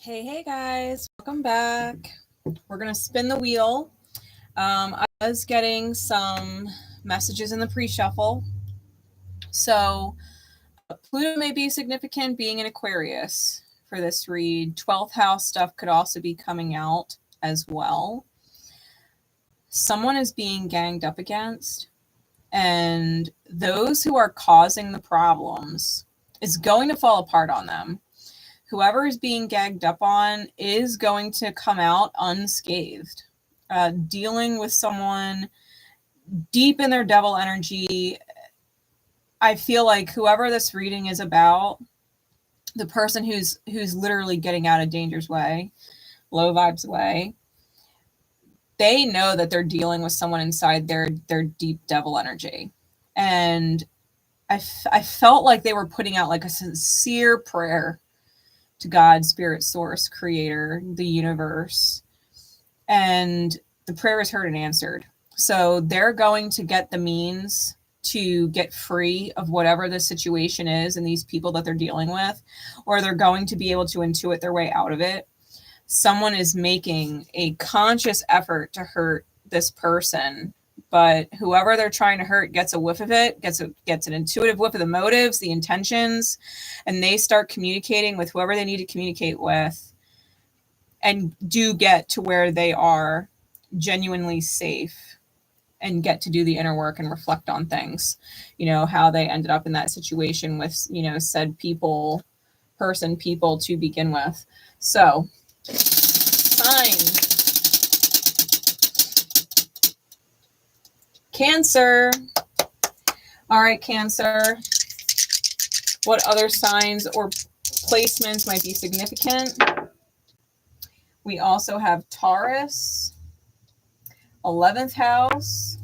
Hey guys, welcome back. We're going to spin the wheel. I was getting some messages in the pre-shuffle. So Pluto may be significant being in Aquarius for this read. 12th house stuff could also be coming out as well. Someone is being ganged up against, and those who are causing the problems is going to fall apart on them. Whoever is being gagged up on is going to come out unscathed. Dealing with someone deep in their devil energy, I feel like whoever this reading is about, the person who's literally getting out of danger's way, low vibes way, they know that they're dealing with someone inside their deep devil energy. And I felt like they were putting out like a sincere prayer to God, Spirit, Source, Creator, the universe. And the prayer is heard and answered. So they're going to get the means to get free of whatever the situation is and these people that they're dealing with, or they're going to be able to intuit their way out of it. Someone is making a conscious effort to hurt this person, but whoever they're trying to hurt gets a whiff of it, gets an intuitive whiff of the motives, the intentions, and they start communicating with whoever they need to communicate with and do get to where they are genuinely safe and get to do the inner work and reflect on things, how they ended up in that situation with, said people to begin with. So, sign. Cancer. All right, Cancer. What other signs or placements might be significant? We also have Taurus, 11th house,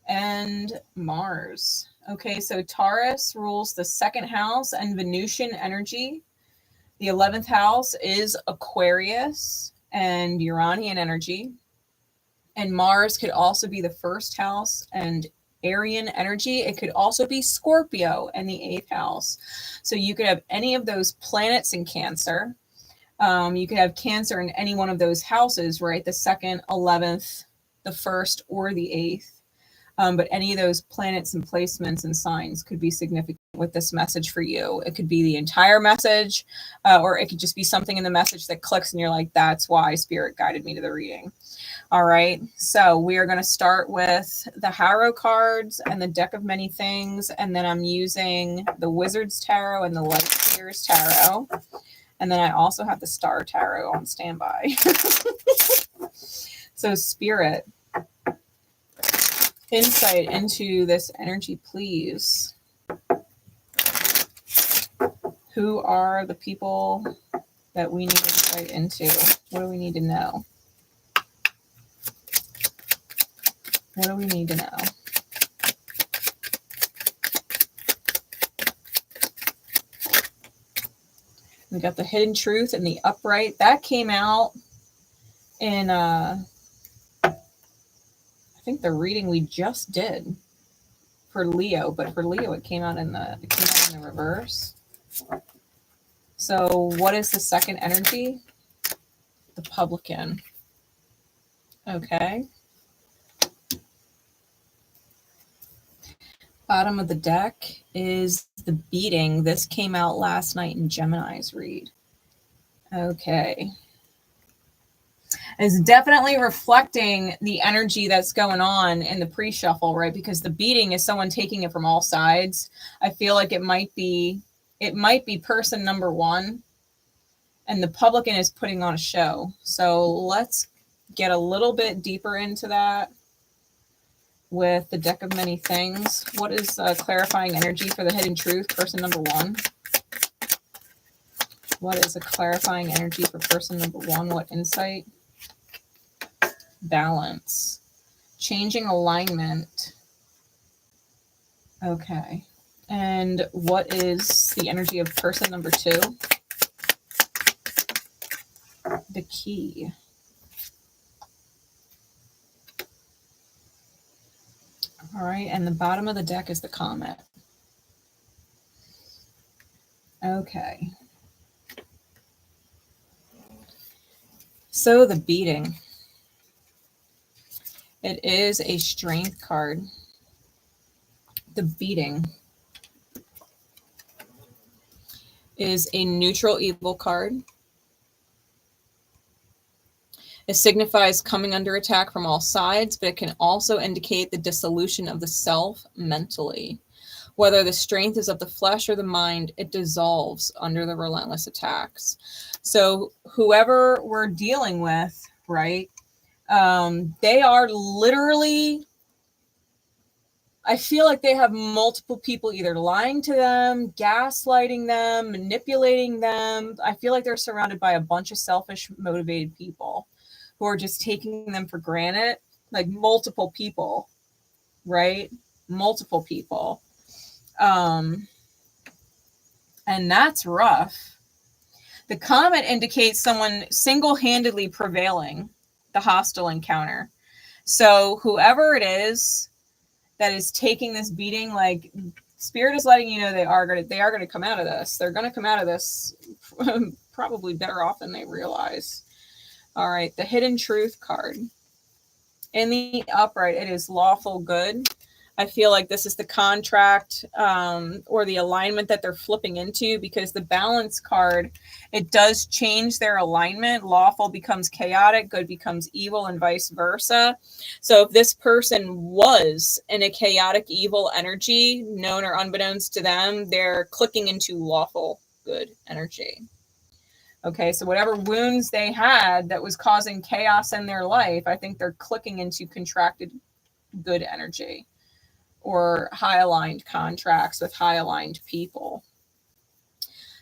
and Mars. Okay, so Taurus rules the second house and Venusian energy. The 11th house is Aquarius and Uranian energy. And Mars could also be the first house and Aryan energy. It could also be Scorpio and the 8th house. So you could have any of those planets in Cancer. You could have Cancer in any one of those houses, right? The 2nd, 11th, the 1st, or the 8th. But any of those planets and placements and signs could be significant with this message for you. It could be the entire message, or it could just be something in the message that clicks and you're like, that's why Spirit guided me to the reading. All right, so we are going to start with the Harrow cards and the Deck of Many Things, and then I'm using the Wizard's Tarot and the Light Seers Tarot. And then I also have the Star Tarot on standby. So Spirit, insight into this energy, please. Who are the people that we need insight into? What do we need to know? What do we need to know? We got the Hidden Truth and the Upright. That came out in, I think the reading we just did for Leo, but for Leo it came out in the reverse. So what is the second energy? The Publican. Okay. Bottom of the deck is the Beating. This came out last night in Gemini's read. Okay. It's definitely reflecting the energy that's going on in the pre-shuffle, right? Because the Beating is someone taking it from all sides. I feel like it might be person number one, and the Publican is putting on a show. So let's get a little bit deeper into that with the Deck of Many Things. What is clarifying energy for the Hidden Truth, person number one? What is a clarifying energy for person number one? What insight? Balance. Changing alignment. Okay. And what is the energy of person number two? The Key. All right, and the bottom of the deck is the Comet. Okay. So the beating. It is a strength card. The beating is a neutral evil card. It signifies coming under attack from all sides, but it can also indicate the dissolution of the self mentally. Whether the strength is of the flesh or the mind, it dissolves under the relentless attacks. So whoever we're dealing with, right, they are literally, I feel like they have multiple people either lying to them, gaslighting them, manipulating them. I feel like they're surrounded by a bunch of selfish, motivated people who are just taking them for granted, like multiple people, right? Multiple people. And that's rough. The comet indicates someone single-handedly prevailing the hostile encounter. So whoever it is that is taking this beating, like Spirit is letting you know they are going to come out of this. They're going to come out of this probably better off than they realize. All right, the hidden truth card. In the upright, it is lawful good. I feel like this is the contract or the alignment that they're flipping into, because the balance card, it does change their alignment. Lawful becomes chaotic, good becomes evil, and vice versa. So if this person was in a chaotic evil energy, known or unbeknownst to them, they're clicking into lawful good energy. Okay, so whatever wounds they had that was causing chaos in their life, I think they're clicking into contracted good energy or high aligned contracts with high aligned people.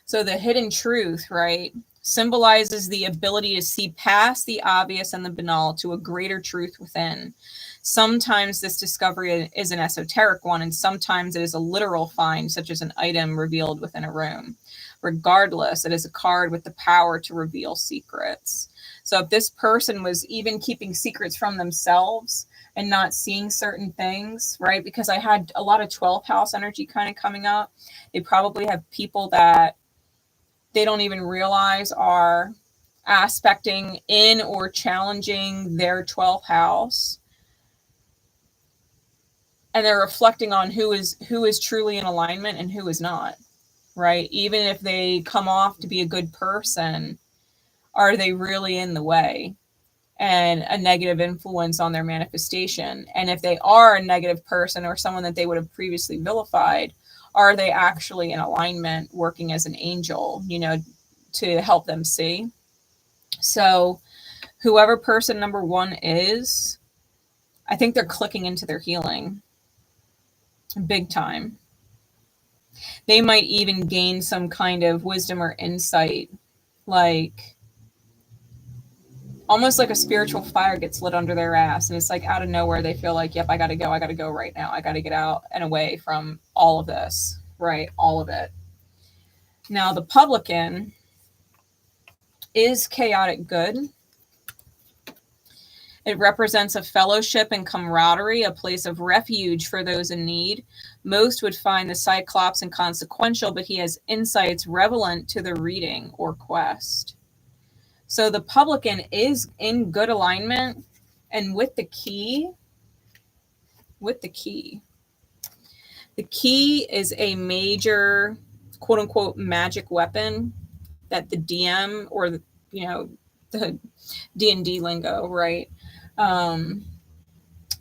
So the hidden truth, right, symbolizes the ability to see past the obvious and the banal to a greater truth within. Sometimes this discovery is an esoteric one, and sometimes it is a literal find, such as an item revealed within a room. Regardless, it is a card with the power to reveal secrets. So if this person was even keeping secrets from themselves and not seeing certain things, right? Because I had a lot of 12th house energy kind of coming up. They probably have people that they don't even realize are aspecting in or challenging their 12th house. And they're reflecting on who is truly in alignment and who is not. Right? Even if they come off to be a good person, are they really in the way and a negative influence on their manifestation? And if they are a negative person or someone that they would have previously vilified, are they actually in alignment, working as an angel, to help them see? So whoever person number one is, I think they're clicking into their healing big time. They might even gain some kind of wisdom or insight, like almost like a spiritual fire gets lit under their ass. And it's like out of nowhere, they feel like, yep, I got to go right now. I got to get out and away from all of this, right? All of it. Now, the publican is chaotic good. It represents a fellowship and camaraderie, a place of refuge for those in need. Most would find the Cyclops inconsequential, but he has insights relevant to the reading or quest. So the publican is in good alignment, and with the key, the key is a major, quote unquote, magic weapon that the DM or the D&D lingo, right,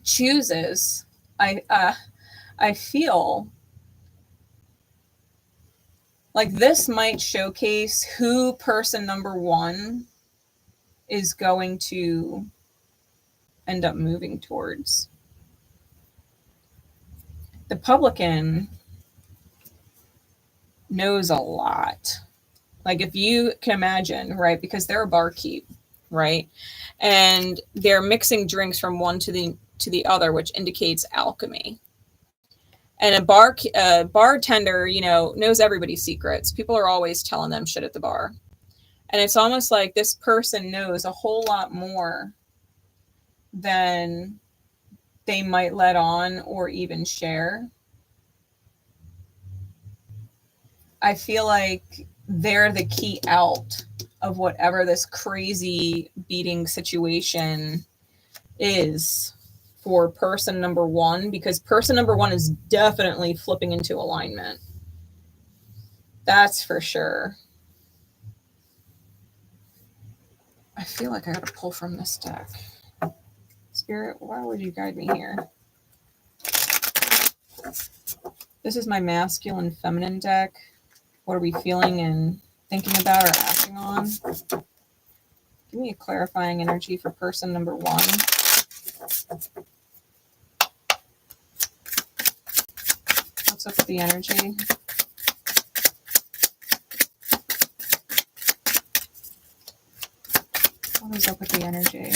chooses. I feel like this might showcase who person number one is going to end up moving towards. The publican knows a lot. Like if you can imagine, right, because they're a barkeep, right, and they're mixing drinks from one to the other, which indicates alchemy. And a bartender, knows everybody's secrets. People are always telling them shit at the bar. And it's almost like this person knows a whole lot more than they might let on or even share. I feel like they're the key out of whatever this crazy beating situation is for person number one, because person number one is definitely flipping into alignment. That's for sure. I feel like I gotta pull from this deck. Spirit, why would you guide me here? This is my masculine feminine deck. What are we feeling and thinking about or acting on? Give me a clarifying energy for person number one. What's up with the energy? What is up with the energy?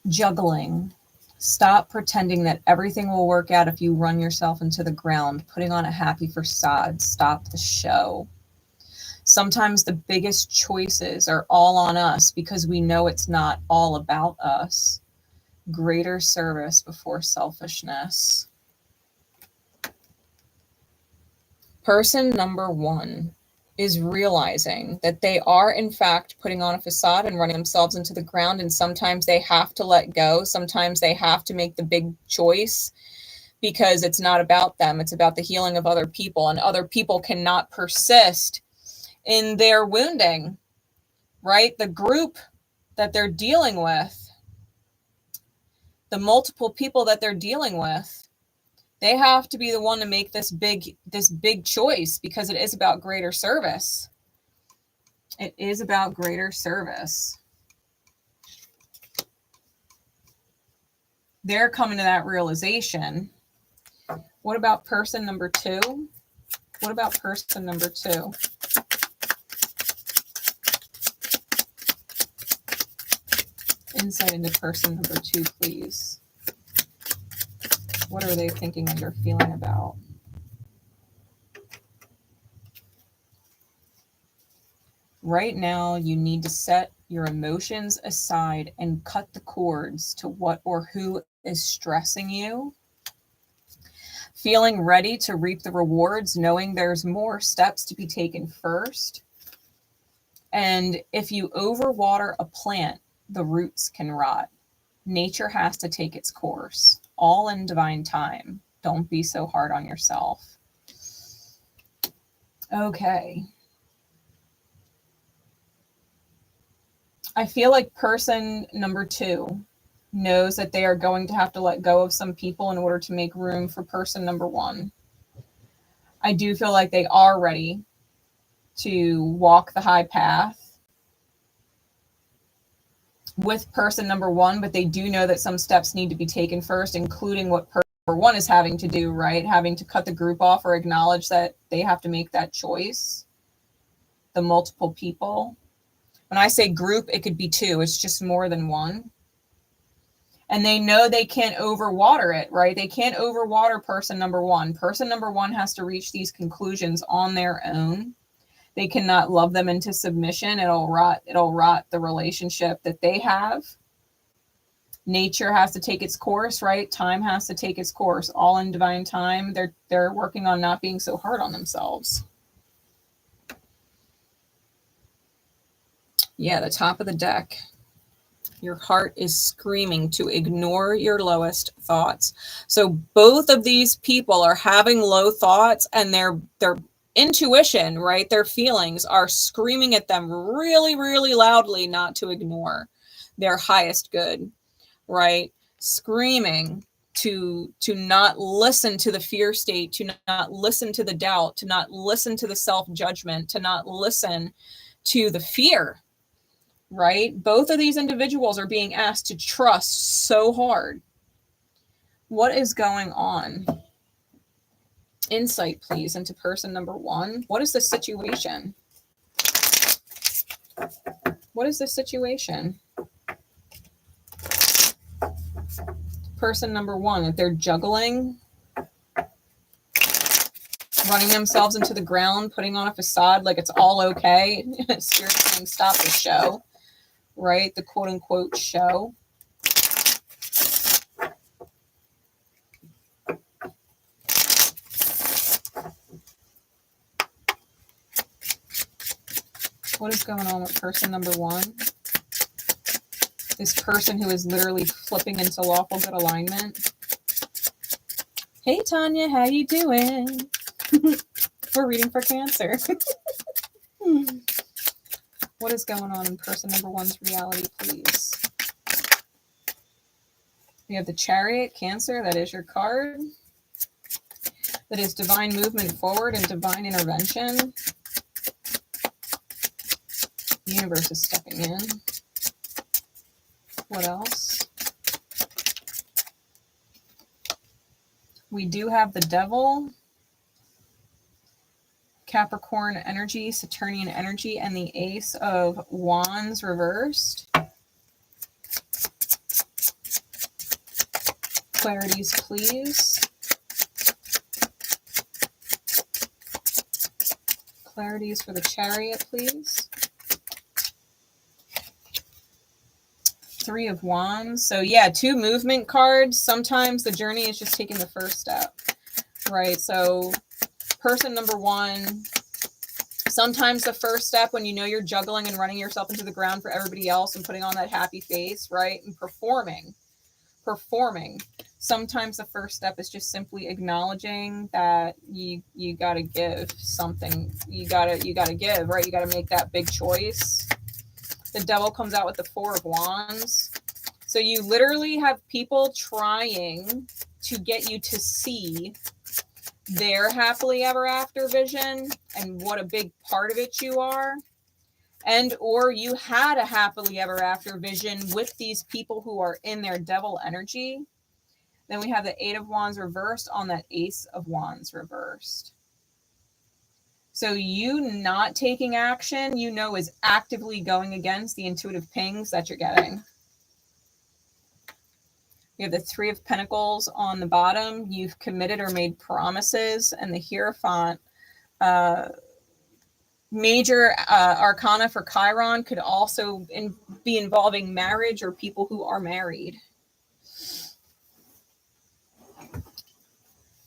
Juggling. Stop pretending that everything will work out if you run yourself into the ground, putting on a happy facade. Stop the show. Sometimes the biggest choices are all on us because we know it's not all about us. Greater service before selfishness. Person number one is realizing that they are in fact putting on a facade and running themselves into the ground, and sometimes they have to let go. Sometimes they have to make the big choice because it's not about them. It's about the healing of other people, and other people cannot persist in their wounding, right? The group that they're dealing with, the multiple people that they're dealing with, they have to be the one to make this big choice because it is about greater service. It is about greater service. They're coming to that realization. What about person number two? What about person number two? Insight into person number two, please. What are they thinking and they're feeling about? Right now, you need to set your emotions aside and cut the cords to what or who is stressing you. Feeling ready to reap the rewards, knowing there's more steps to be taken first. And if you overwater a plant, the roots can rot. Nature has to take its course, all in divine time. Don't be so hard on yourself. Okay. I feel like person number two knows that they are going to have to let go of some people in order to make room for person number one. I do feel like they are ready to walk the high path with person number one, but they do know that some steps need to be taken first, including what person number one is having to do, right? Having to cut the group off or acknowledge that they have to make that choice. The multiple people. When I say group, it could be two. It's just more than one. And they know they can't overwater it, right? They can't overwater person number one. Person number one has to reach these conclusions on their own. They cannot love them into submission. It'll rot the relationship that they have. Nature has to take its course, right? Time has to take its course. All in divine time. They're working on not being so hard on themselves. Yeah, the top of the deck. Your heart is screaming to ignore your lowest thoughts. So both of these people are having low thoughts, and their intuition, right? Their feelings are screaming at them really, really loudly not to ignore their highest good, right? Screaming to not listen to the fear state, to not listen to the doubt, to not listen to the self-judgment, to not listen to the fear. Right? Both of these individuals are being asked to trust so hard. What is going on? Insight, please, into person number one. What is the situation? What is the situation? Person number one, that they're juggling, running themselves into the ground, putting on a facade like it's all okay. Spirit saying, stop the show. Right? The quote unquote show. What is going on with person number 1? This person who is literally flipping into lawful good alignment. Hey, Tanya, how you doing? We're reading for Cancer. What is going on in person number 1's reality, please? We have the Chariot, Cancer. That is your card. That is divine movement forward and divine intervention. The universe is stepping in. What else? We do have the Devil, Capricorn energy, Saturnian energy, and the Ace of Wands reversed. Clarities, please. Clarities for the Chariot, please. 3 of Wands. So yeah, 2 movement cards. Sometimes the journey is just taking the first step, right? So person number 1, sometimes the first step when you know you're juggling and running yourself into the ground for everybody else and putting on that happy face, right? And performing. Sometimes the first step is just simply acknowledging that you got to give something. You got to give, right? You got to make that big choice. The Devil comes out with the 4 of Wands. So you literally have people trying to get you to see their happily ever after vision and what a big part of it you are. And or you had a happily ever after vision with these people who are in their Devil energy. Then we have the 8 of Wands reversed on that Ace of Wands reversed. So you not taking action, is actively going against the intuitive pings that you're getting. You have the 3 of Pentacles on the bottom. You've committed or made promises. And the Hierophant, major arcana for Chiron, could also be involving marriage or people who are married.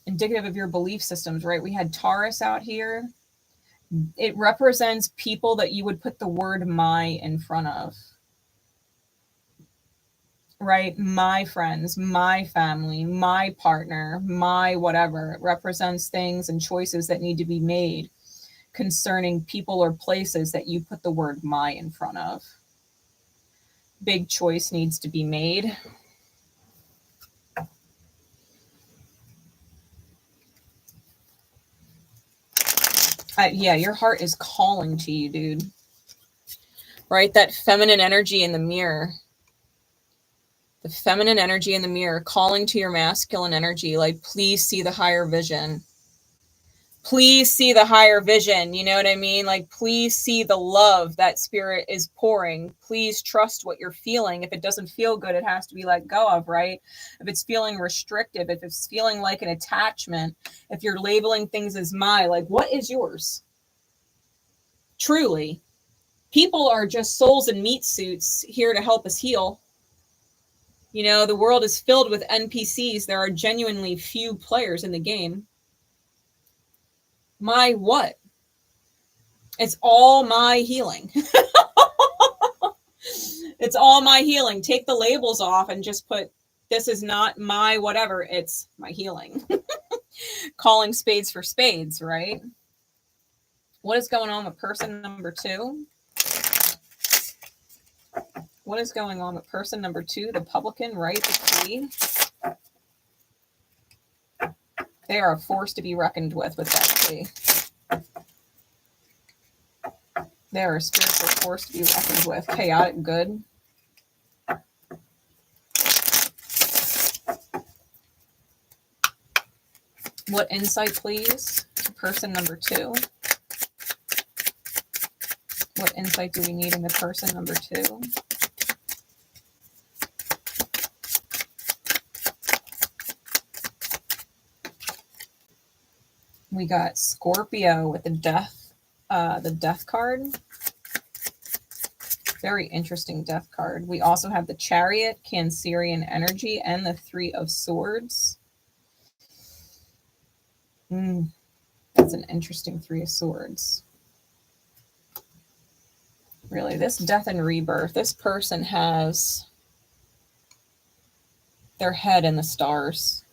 Indicative of your belief systems, right? We had Taurus out here. It represents people that you would put the word my in front of, right? My friends, my family, my partner, my whatever. It represents things and choices that need to be made concerning people or places that you put the word my in front of. Big choice needs to be made. Yeah, your heart is calling to you, dude. Right? That feminine energy in the mirror. The feminine energy in the mirror calling to your masculine energy. Like, please see the higher vision. Please see the higher vision. You know what I mean? Like, please see the love that spirit is pouring. Please trust what you're feeling. If it doesn't feel good, it has to be let go of, right? If it's feeling restrictive, if it's feeling like an attachment, if you're labeling things as my, like, what is yours? Truly. People are just souls in meat suits here to help us heal. The world is filled with NPCs. There are genuinely few players in the game. My what? It's all my healing. It's all my healing. Take the labels off and just put, this is not my whatever. It's my healing. Calling spades for spades, right? What is going on with person number 2? What is going on with person number 2? The publican, right? The Queen. They are a force to be reckoned with that Queen. They are a spiritual force to be reckoned with. Chaotic good. What insight, please, to person number 2? What insight do we need in the person number 2? We got Scorpio with the death card. Very interesting death card. We also have the Chariot, Cancerian energy, and the 3 of Swords. That's an interesting 3 of Swords. Really, this death and rebirth, this person has their head in the stars.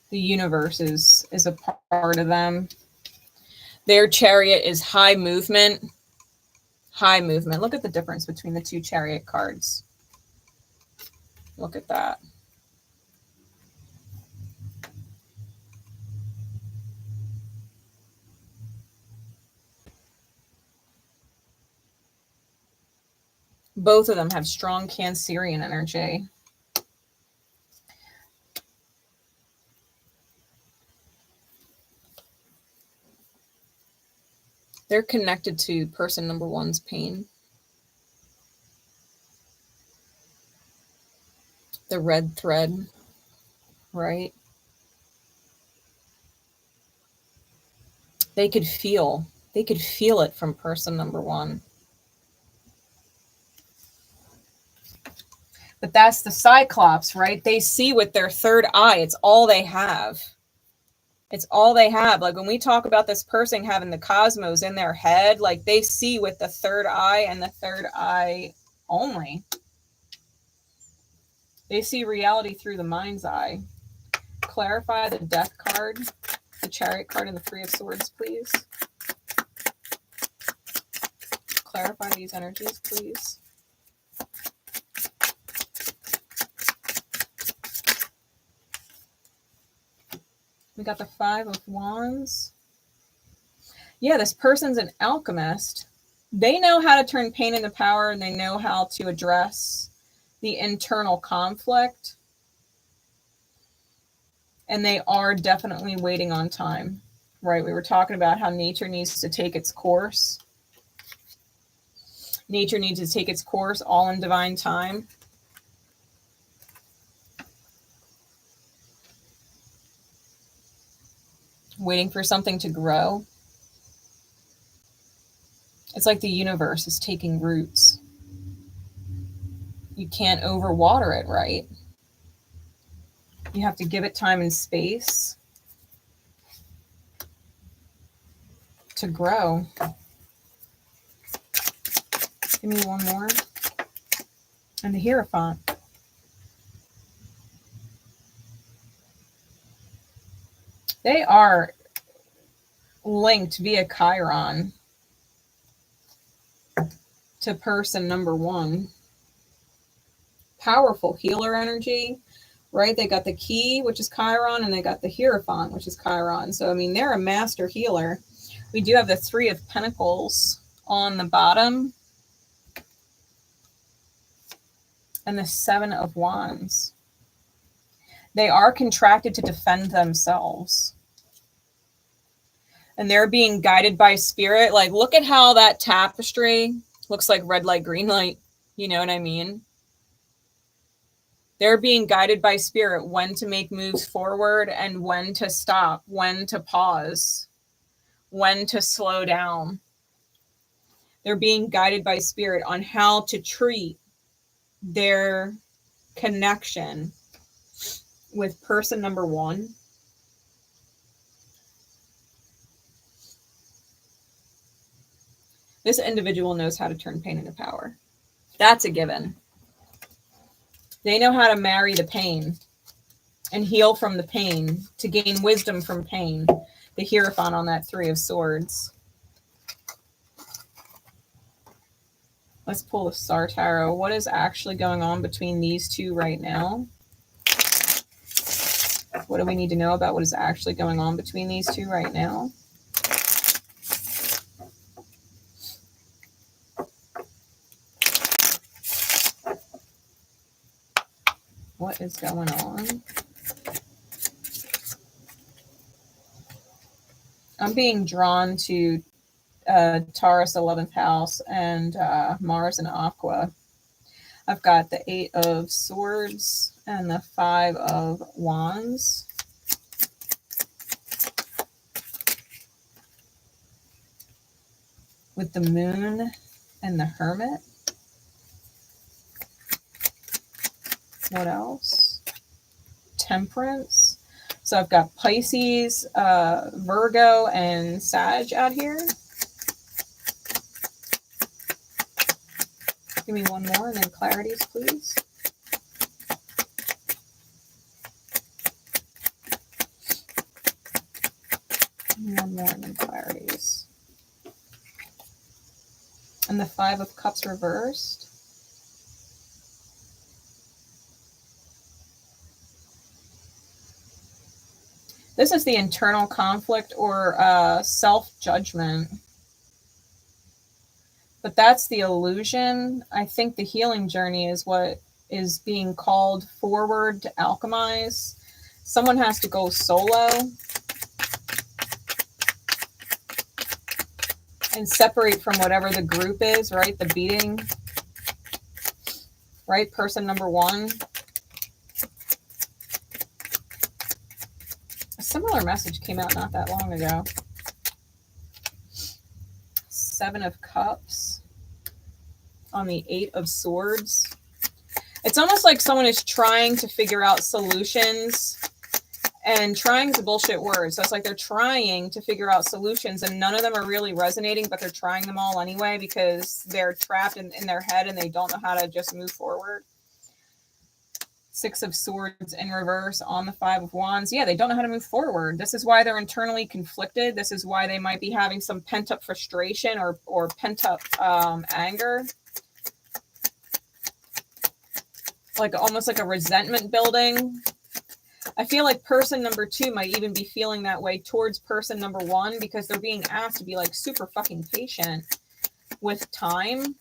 The universe is a part of them. Their chariot is high movement. High movement. Look at the difference between the two chariot cards. Look at that. Both of them have strong Cancerian energy. They're connected to person number one's pain. The red thread, right? They could feel it from person number one. But that's the Cyclops, right? They see with their third eye. It's all they have. It's all they have. Like when we talk about this person having the cosmos in their head, like they see with the third eye and the third eye only. They see reality through the mind's eye. Clarify the death card, the chariot card, and the three of swords, please. Clarify these energies, please. We got the 5 of Wands. Yeah, this person's an alchemist. They know how to turn pain into power, and they know how to address the internal conflict. And they are definitely waiting on time, right? We were talking about how nature needs to take its course. Nature needs to take its course all in divine time. Waiting for something to grow. It's like the universe is taking roots. You can't overwater it, right? You have to give it time and space to grow. Give me one more. And the Hierophant. They are linked via Chiron to person number one. Powerful healer energy, right? They got the key, which is Chiron, and they got the Hierophant, which is Chiron. So, I mean, they're a master healer. We do have the 3 of Pentacles on the bottom. And the 7 of Wands. They are contracted to defend themselves. And they're being guided by spirit. Like, look at how that tapestry looks like red light, green light. You know what I mean? They're being guided by spirit when to make moves forward and when to stop, when to pause, when to slow down. They're being guided by spirit on how to treat their connection with person number one. This individual knows how to turn pain into power. That's a given. They know how to marry the pain and heal from the pain, to gain wisdom from pain. The Hierophant on that 3 of Swords. Let's pull the Star Tarot. What is actually going on between these two right now? What do we need to know about what is actually going on between these two right now? What is going on? I'm being drawn to Taurus 11th house and Mars and Aqua. I've got the 8 of Swords and the 5 of Wands. With the Moon and the Hermit. What else? Temperance. So I've got Pisces, Virgo, and Sag out here. Give me one more and then clarities, please. One more and then clarities. And the Five of Cups reversed. This is the internal conflict or self-judgment. But that's the illusion. I think the healing journey is what is being called forward to alchemize. Someone has to go solo and separate from whatever the group is, right? The beating, right? Person number one. A similar message came out not that long ago. Seven of Cups on the Eight of Swords. It's almost like someone is trying to figure out solutions, and trying is a bullshit word. So it's like they're trying to figure out solutions and none of them are really resonating, but they're trying them all anyway because they're trapped in their head and they don't know how to just move forward. Six of Swords in reverse on the Five of Wands. Yeah, they don't know how to move forward. This is why they're internally conflicted. This is why they might be having some pent-up frustration or pent-up anger. Like almost like a resentment building. I feel like person number two might even be feeling that way towards person number one because they're being asked to be like super fucking patient with time.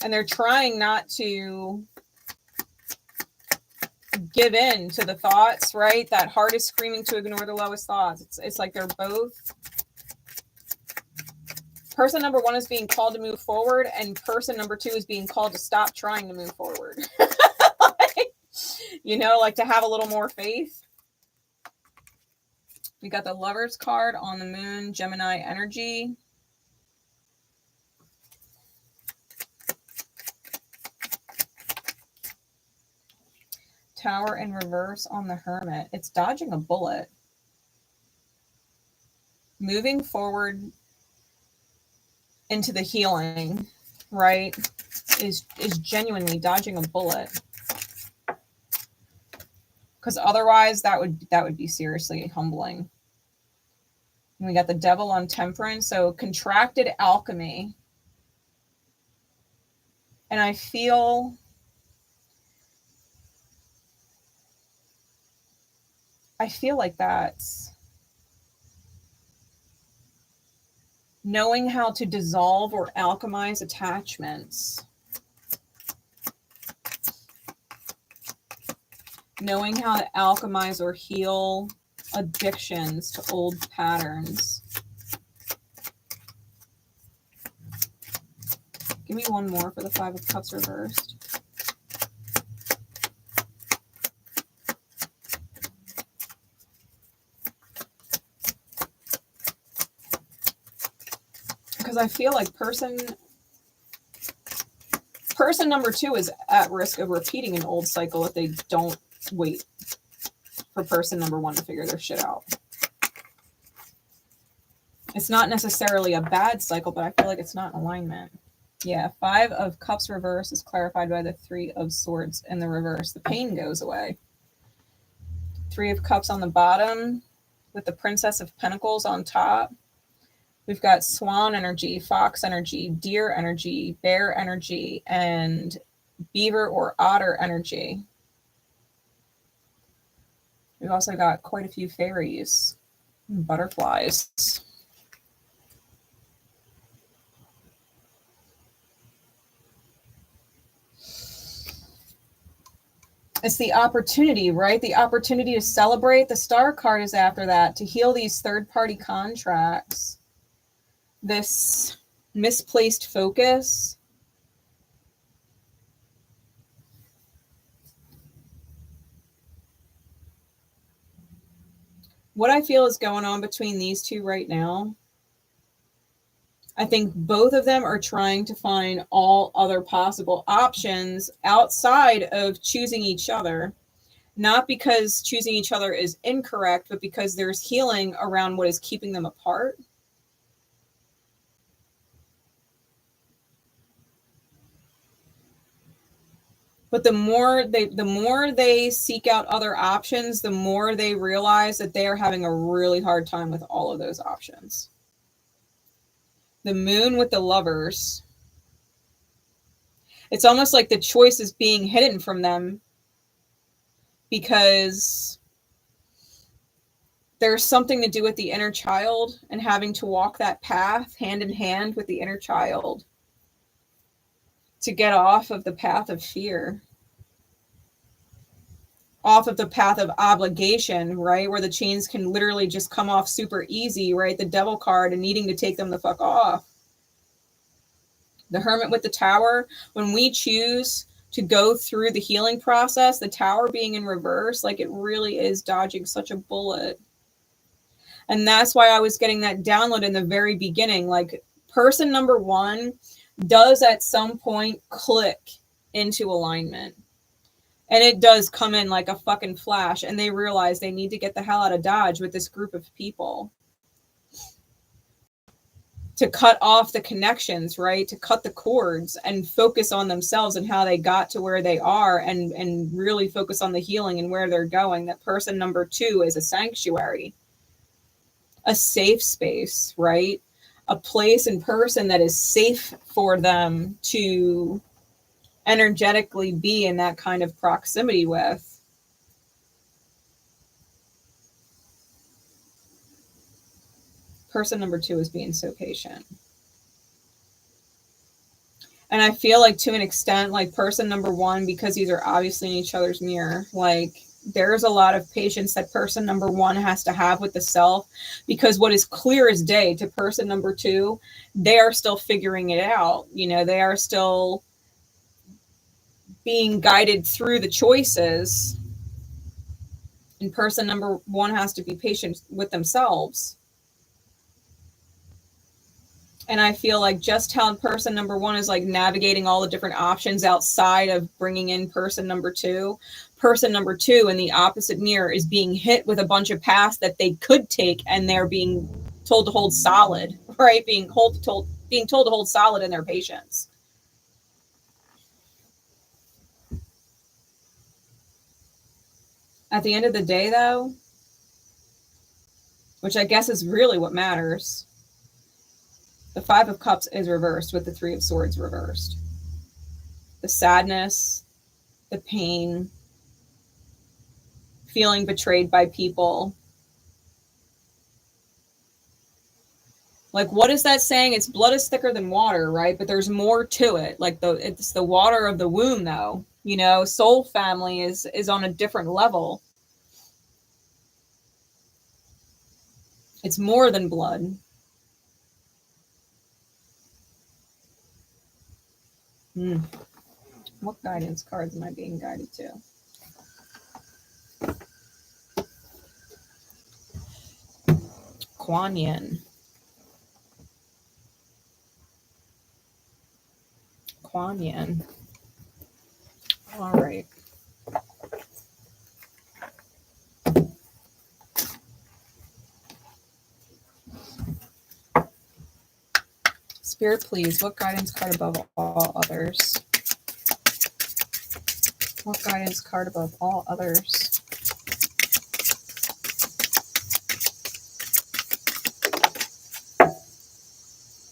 And they're trying not to give in to the thoughts, right? That heart is screaming to ignore the lowest thoughts. It's like they're both. Person number one is being called to move forward and person number two is being called to stop trying to move forward. You know, like to have a little more faith. We got the Lovers card on the Moon, Gemini energy. Tower in reverse on the Hermit. It's dodging a bullet. Moving forward into the healing, right, is genuinely dodging a bullet. Because otherwise that would be seriously humbling. And we got the Devil on Temperance. So contracted alchemy. And I feel like that's knowing how to dissolve or alchemize attachments. Knowing how to alchemize or heal addictions to old patterns. Give me one more for the Five of Cups reversed. Because I feel like person number two is at risk of repeating an old cycle if they don't wait for person number one to figure their shit out. It's not necessarily a bad cycle, but I feel like it's not in alignment. Yeah, Five of Cups reverse is clarified by the Three of Swords in the reverse. The pain goes away. Three of Cups on the bottom with the Princess of Pentacles on top. We've got Swan energy, Fox energy, Deer energy, Bear energy, and Beaver or Otter energy. We've also got quite a few fairies and butterflies. It's the opportunity, right? The opportunity to celebrate. The Star card is after that, to heal these third-party contracts. This misplaced focus. What I feel is going on between these two right now, I think both of them are trying to find all other possible options outside of choosing each other. Not because choosing each other is incorrect, but because there's healing around what is keeping them apart. But the more they seek out other options, the more they realize that they are having a really hard time with all of those options. The moon with the lovers, it's almost like the choice is being hidden from them because there's something to do with the inner child and having to walk that path hand in hand with the inner child to get off of the path of fear, off of the path of obligation, right? Where the chains can literally just come off super easy, right? The devil card and needing to take them the fuck off. The hermit with the tower, when we choose to go through the healing process, the tower being in reverse, like it really is dodging such a bullet. And that's why I was getting that download in the very beginning. Like person number one does at some point click into alignment. And it does come in like a fucking flash. And they realize they need to get the hell out of Dodge with this group of people. To cut off the connections, right? To cut the cords and focus on themselves and how they got to where they are and really focus on the healing and where they're going. That person number two is a sanctuary. A safe space, right? A place and person that is safe for them to energetically be in that kind of proximity with. Person number two is being so patient. And I feel like to an extent, like person number one, because these are obviously in each other's mirror, like there's a lot of patience that person number one has to have with the self, because what is clear as day to person number two, they are still figuring it out. You know, they are still being guided through the choices. And person number one has to be patient with themselves. And I feel like just how person number one is like navigating all the different options outside of bringing in person number two in the opposite mirror is being hit with a bunch of paths that they could take, and they're being told to hold solid, right? Being told to hold solid in their patience. At the end of the day, though, which I guess is really what matters, the Five of Cups is reversed with the Three of Swords reversed. The sadness, the pain, feeling betrayed by people. Like, what is that saying? It's blood is thicker than water, right? But there's more to it. Like it's the water of the womb, though. You know, soul family is on a different level. It's more than blood. What guidance cards am I being guided to? Kuan Yin. Kuan Yin. All right. Spirit, please, what guidance card above all others? What guidance card above all others?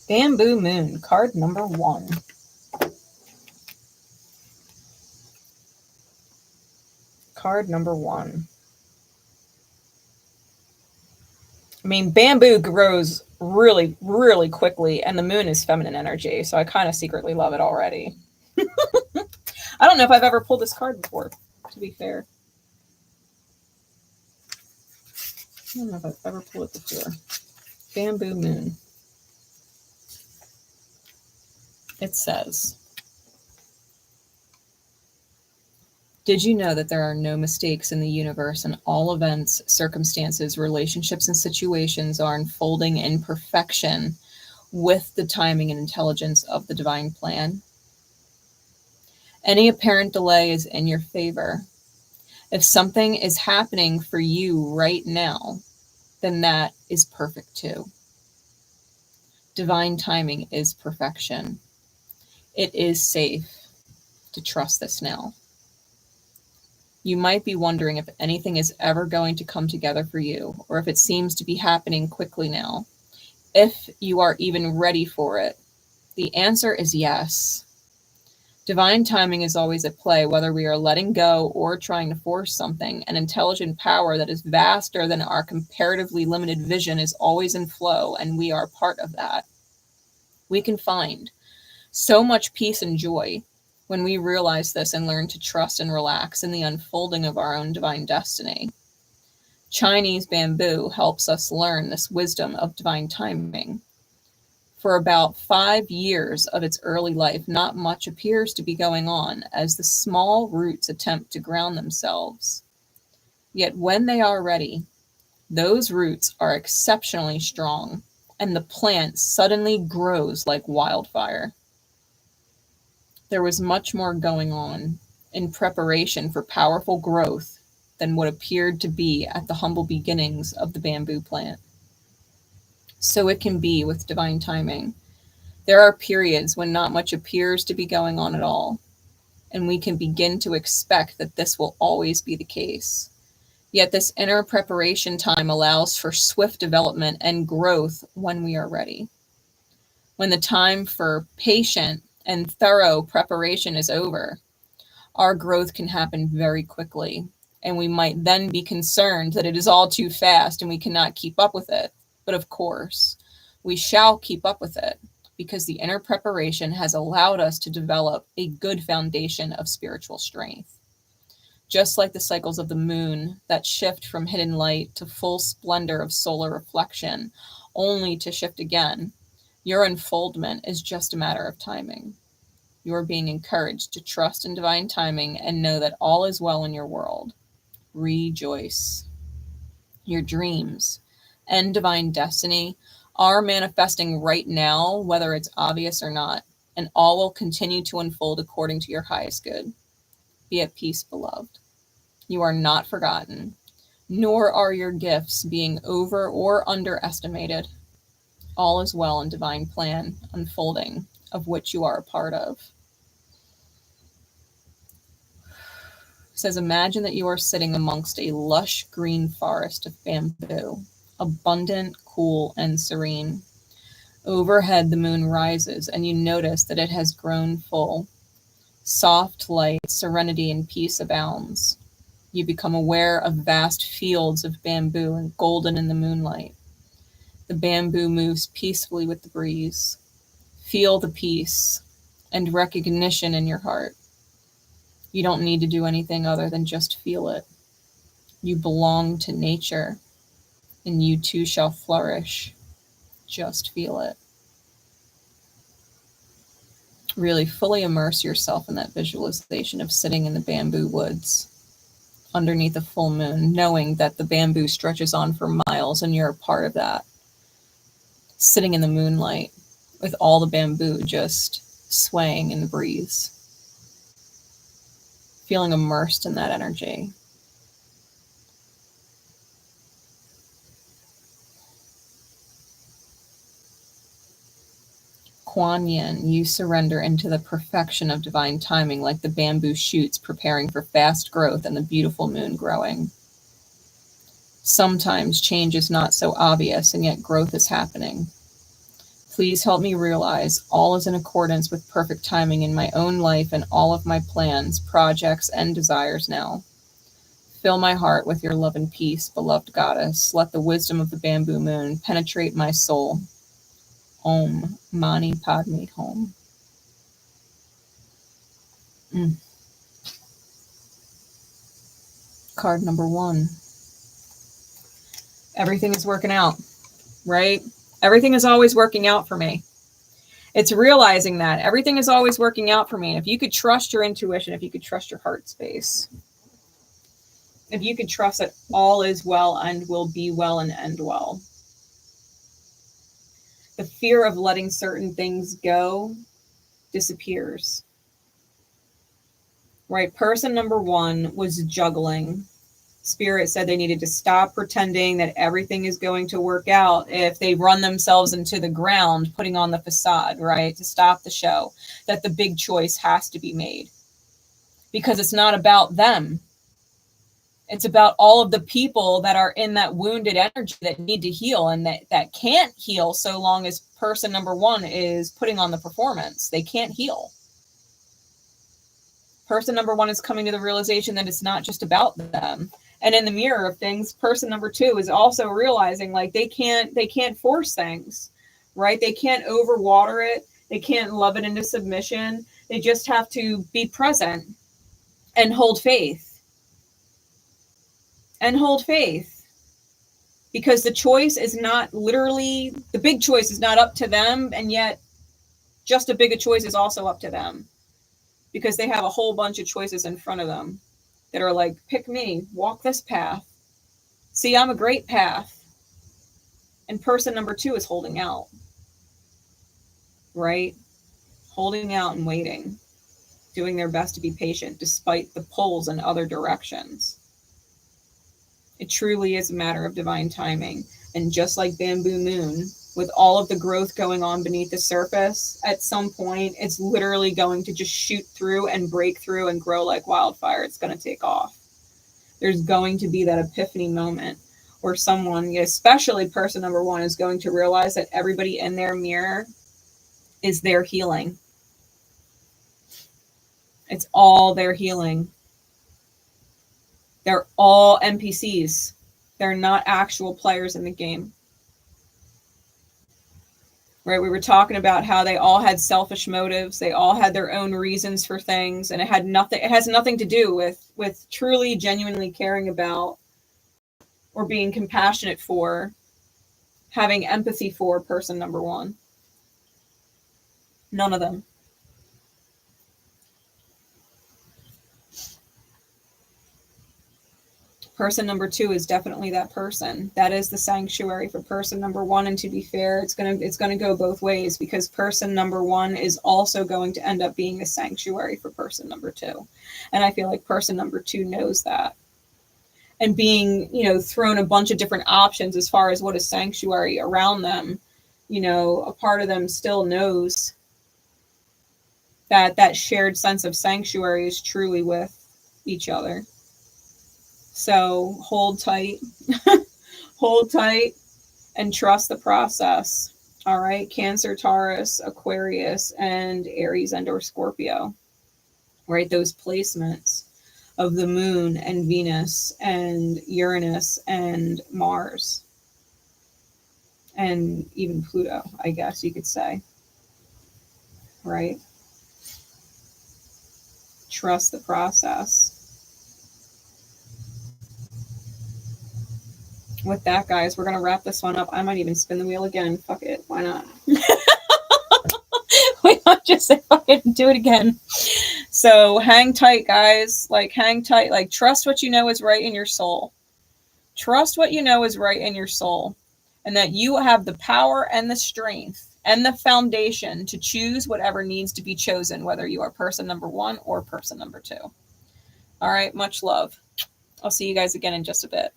Bamboo Moon, card number one. Card number one. I mean, bamboo grows really, really quickly, and the moon is feminine energy, so I kind of secretly love it already. I don't know if I've ever pulled this card before, to be fair. I don't know if I've ever pulled it before. Bamboo Moon. It says, did you know that there are no mistakes in the universe, and all events, circumstances, relationships, and situations are unfolding in perfection with the timing and intelligence of the divine plan? Any apparent delay is in your favor. If something is happening for you right now, then that is perfect too. Divine timing is perfection. It is safe to trust this now. You might be wondering if anything is ever going to come together for you, or if it seems to be happening quickly now. If you are even ready for it, the answer is yes. Divine timing is always at play, whether we are letting go or trying to force something. An intelligent power that is vaster than our comparatively limited vision is always in flow, and we are part of that. We can find so much peace and joy when we realize this and learn to trust and relax in the unfolding of our own divine destiny. Chinese bamboo helps us learn this wisdom of divine timing. For about 5 years of its early life, not much appears to be going on as the small roots attempt to ground themselves. Yet when they are ready, those roots are exceptionally strong, and the plant suddenly grows like wildfire. There was much more going on in preparation for powerful growth than what appeared to be at the humble beginnings of the bamboo plant. So it can be with divine timing. There are periods when not much appears to be going on at all, and we can begin to expect that this will always be the case. Yet this inner preparation time allows for swift development and growth when we are ready. When the time for patient and thorough preparation is over, our growth can happen very quickly, and we might then be concerned that it is all too fast and we cannot keep up with it. But of course, we shall keep up with it, because the inner preparation has allowed us to develop a good foundation of spiritual strength. Just like the cycles of the moon that shift from hidden light to full splendor of solar reflection, only to shift again, your unfoldment is just a matter of timing. You are being encouraged to trust in divine timing and know that all is well in your world. Rejoice. Your dreams and divine destiny are manifesting right now, whether it's obvious or not, and all will continue to unfold according to your highest good. Be at peace, beloved. You are not forgotten, nor are your gifts being over or underestimated. All is well in divine plan unfolding, of which you are a part of. It says, imagine that you are sitting amongst a lush green forest of bamboo, abundant, cool, and serene. Overhead, the moon rises, and you notice that it has grown full. Soft light, serenity, and peace abounds. You become aware of vast fields of bamboo and golden in the moonlight. The bamboo moves peacefully with the breeze. Feel the peace and recognition in your heart. You don't need to do anything other than just feel it. You belong to nature, and you too shall flourish. Just feel it. Really fully immerse yourself in that visualization of sitting in the bamboo woods underneath a full moon, knowing that the bamboo stretches on for miles and you're a part of that. Sitting in the moonlight with all the bamboo just swaying in the breeze. Feeling immersed in that energy. Kuan Yin, you surrender into the perfection of divine timing, like the bamboo shoots preparing for fast growth and the beautiful moon growing. Sometimes change is not so obvious, and yet growth is happening. Please help me realize all is in accordance with perfect timing in my own life and all of my plans, projects, and desires now. Fill my heart with your love and peace, beloved goddess. Let the wisdom of the bamboo moon penetrate my soul. Om Mani Padme Hum. Card number 1. Everything is working out, right? Everything is always working out for me. It's realizing that everything is always working out for me. And if you could trust your intuition, if you could trust your heart space, if you could trust that all is well and will be well and end well. The fear of letting certain things go disappears. Right? Person number 1 was juggling. Spirit said they needed to stop pretending that everything is going to work out if they run themselves into the ground, putting on the facade, right? To stop the show, that the big choice has to be made. Because it's not about them. It's about all of the people that are in that wounded energy that need to heal and that can't heal so long as person number one is putting on the performance. They can't heal. Person number one is coming to the realization that it's not just about them. And in the mirror of things, person number two is also realizing like they can't force things, right? They can't overwater it. They can't love it into submission. They just have to be present and hold faith. And hold faith. Because the choice is not literally, the big choice is not up to them, and yet just as big a choice is also up to them. Because they have a whole bunch of choices in front of them that are like, pick me, walk this path. See, I'm a great path. And person number two is holding out. Right? Holding out and waiting. Doing their best to be patient despite the pulls in other directions. It truly is a matter of divine timing. And just like Bamboo Moon, with all of the growth going on beneath the surface, at some point, it's literally going to just shoot through and break through and grow like wildfire. It's going to take off. There's going to be that epiphany moment where someone, especially person number one, is going to realize that everybody in their mirror is their healing. It's all their healing. They're all NPCs. They're not actual players in the game. Right? We were talking about how they all had selfish motives. They all had their own reasons for things. And it has nothing to do with truly, genuinely caring about or being compassionate for, having empathy for person number one. None of them. Person number two is definitely that person. That is the sanctuary for person number one. And to be fair, it's gonna go both ways, because person number one is also going to end up being a sanctuary for person number two. And I feel like person number two knows that. And being, thrown a bunch of different options as far as what is sanctuary around them, a part of them still knows that shared sense of sanctuary is truly with each other. So hold tight, hold tight, and trust the process. All right. Cancer, Taurus, Aquarius, and Aries and or Scorpio, right? Those placements of the moon and Venus and Uranus and Mars and even Pluto, I guess you could say, right? Trust the process. With that, guys, we're going to wrap this one up. I might even spin the wheel again. Fuck it. Why not? Why not just say fuck it and do it again? So hang tight, guys. Hang tight. Trust what you know is right in your soul. Trust what you know is right in your soul. And that you have the power and the strength and the foundation to choose whatever needs to be chosen, whether you are person number one or person number two. All right. Much love. I'll see you guys again in just a bit.